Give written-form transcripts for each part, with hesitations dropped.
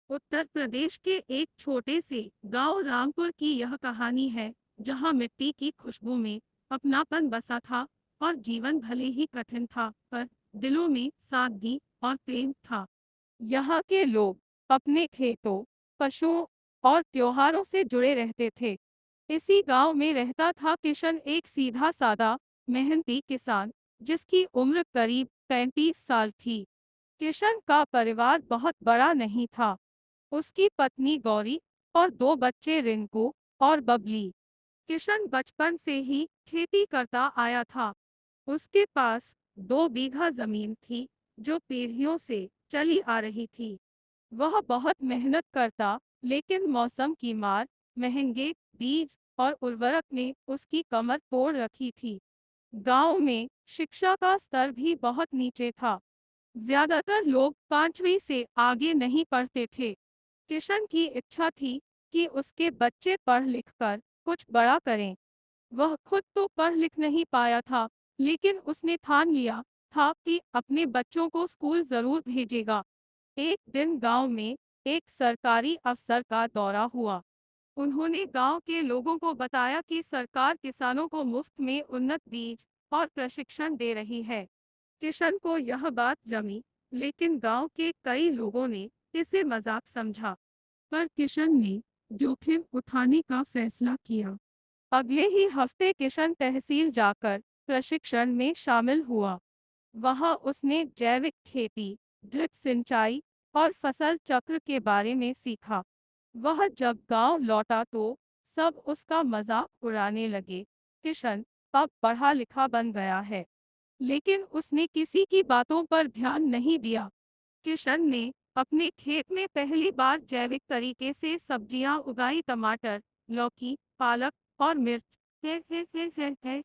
उत्तर प्रदेश के एक छोटे से गांव रामपुर की यह कहानी है, जहां मिट्टी की खुशबू में अपनापन बसा था और जीवन भले ही कठिन था, पर दिलों में सादगी और प्रेम था। यहाँ के लोग अपने खेतों, पशुओं और त्योहारों से जुड़े रहते थे। इसी गांव में रहता था किशन, एक सीधा साधा मेहनती किसान, जिसकी उम्र करीब 35 साल थी। किशन का परिवार बहुत बड़ा नहीं था। उसकी पत्नी गौरी और दो बच्चे रिंकू और बबली। किशन बचपन से ही खेती करता आया था। उसके पास 2 बीघा जमीन थी, जो पीढ़ियों से चली आ रही थी। वह बहुत मेहनत करता, लेकिन मौसम की मार, महंगे बीज और उर्वरक ने उसकी कमर तोड़ रखी थी। गांव में शिक्षा का स्तर भी बहुत नीचे था। ज्यादातर लोग 5वीं से आगे नहीं पढ़ते थे। किशन की इच्छा थी कि उसके बच्चे पढ़ लिख कर कुछ बड़ा करें। वह खुद तो पढ़ लिख नहीं पाया था, लेकिन उसने ठान लिया था कि अपने बच्चों को स्कूल जरूर भेजेगा। एक दिन गांव में एक सरकारी अफसर का दौरा हुआ। उन्होंने गांव के लोगों को बताया कि सरकार किसानों को मुफ्त में उन्नत बीज और प्रशिक्षण दे रही है। किशन को यह बात जमी, लेकिन गांव के कई लोगों ने इसे मजाक समझा। पर किशन ने जोखिम उठाने का फैसला किया। अगले ही हफ्ते किशन तहसील जाकर प्रशिक्षण में शामिल हुआ। वहां उसने जैविक खेती, ड्रिप सिंचाई और फसल चक्र के बारे में सीखा। वह जब गांव लौटा तो सब उसका मजाक उड़ाने लगे। किशन अब पढ़ा लिखा बन गया है, लेकिन उसने किसी की बातों पर ध्यान नहीं दिया। किशन ने अपने खेत में पहली बार जैविक तरीके से सब्जियां उगाई, टमाटर, लौकी, पालक और मिर्च। है।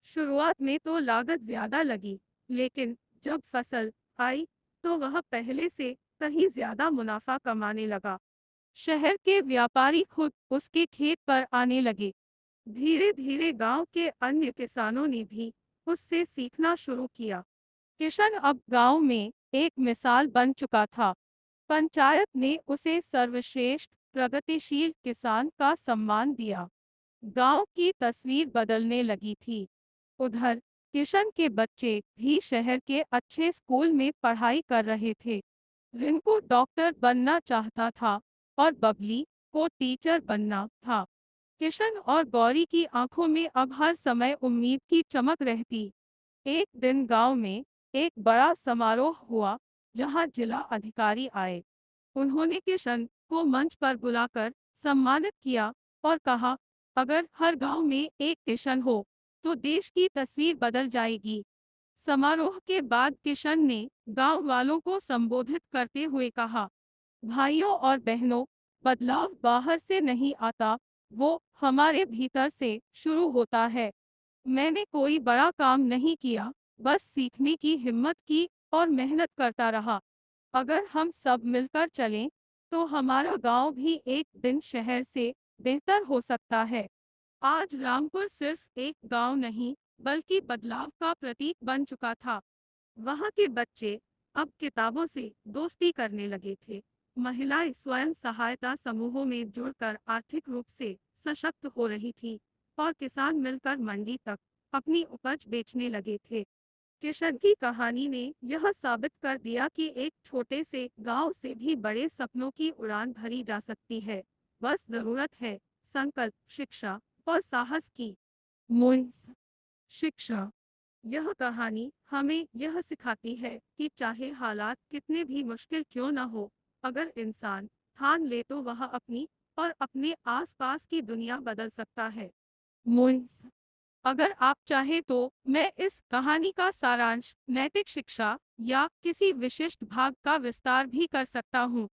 शुरुआत में तो लागत ज्यादा लगी, लेकिन जब फसल आई तो वह पहले से कहीं ज्यादा मुनाफा कमाने लगा। शहर के व्यापारी खुद उसके खेत पर आने लगे। धीरे धीरे गांव के अन्य किसानों ने भी उससे सीखना शुरू किया। किशन अब गांव में एक मिसाल बन चुका था। पंचायत ने उसे सर्वश्रेष्ठ प्रगतिशील किसान का सम्मान दिया। गांव की तस्वीर बदलने लगी थी। उधर किशन के बच्चे भी शहर के अच्छे स्कूल में पढ़ाई कर रहे थे। रिंकू डॉक्टर बनना चाहता था और बबली को टीचर बनना था। किशन और गौरी की आंखों में अब हर समय उम्मीद की चमक रहती। एक दिन गांव में एक बड़ा समारोह हुआ, जहां जिला अधिकारी आए। उन्होंने किशन को मंच पर बुलाकर सम्मानित किया और कहा, अगर हर गांव में एक किशन हो तो देश की तस्वीर बदल जाएगी। समारोह के बाद किशन ने गांव वालों को संबोधित करते हुए कहा, भाइयों और बहनों, बदलाव बाहर से नहीं आता, वो हमारे भीतर से शुरू होता है। मैंने कोई बड़ा काम नहीं किया, बस सीखने की हिम्मत की और मेहनत करता रहा। अगर हम सब मिलकर चलें, तो हमारा गांव भी एक दिन शहर से बेहतर हो सकता है। आज रामपुर सिर्फ एक गांव नहीं, बल्कि बदलाव का प्रतीक बन चुका था। वहां के बच्चे अब किताबों से दोस्ती करने लगे थे। महिलाएं स्वयं सहायता समूहों में जुड़कर आर्थिक रूप से सशक्त हो रही थी और किसान मिलकर मंडी तक अपनी उपज बेचने लगे थे। किशन की कहानी ने यह साबित कर दिया कि एक छोटे से गांव से भी बड़े सपनों की उड़ान भरी जा सकती है। बस जरूरत है संकल्प, शिक्षा और साहस की। मोइंस शिक्षा। यह कहानी हमें यह सिखाती है कि चाहे हालात कितने भी मुश्किल क्यों न हो, अगर इंसान ठान ले तो वह अपनी और अपने आसपास की दुनिया बदल सकता है। मोइंस। अगर आप चाहें तो मैं इस कहानी का सारांश, नैतिक शिक्षा या किसी विशिष्ट भाग का विस्तार भी कर सकता हूँ।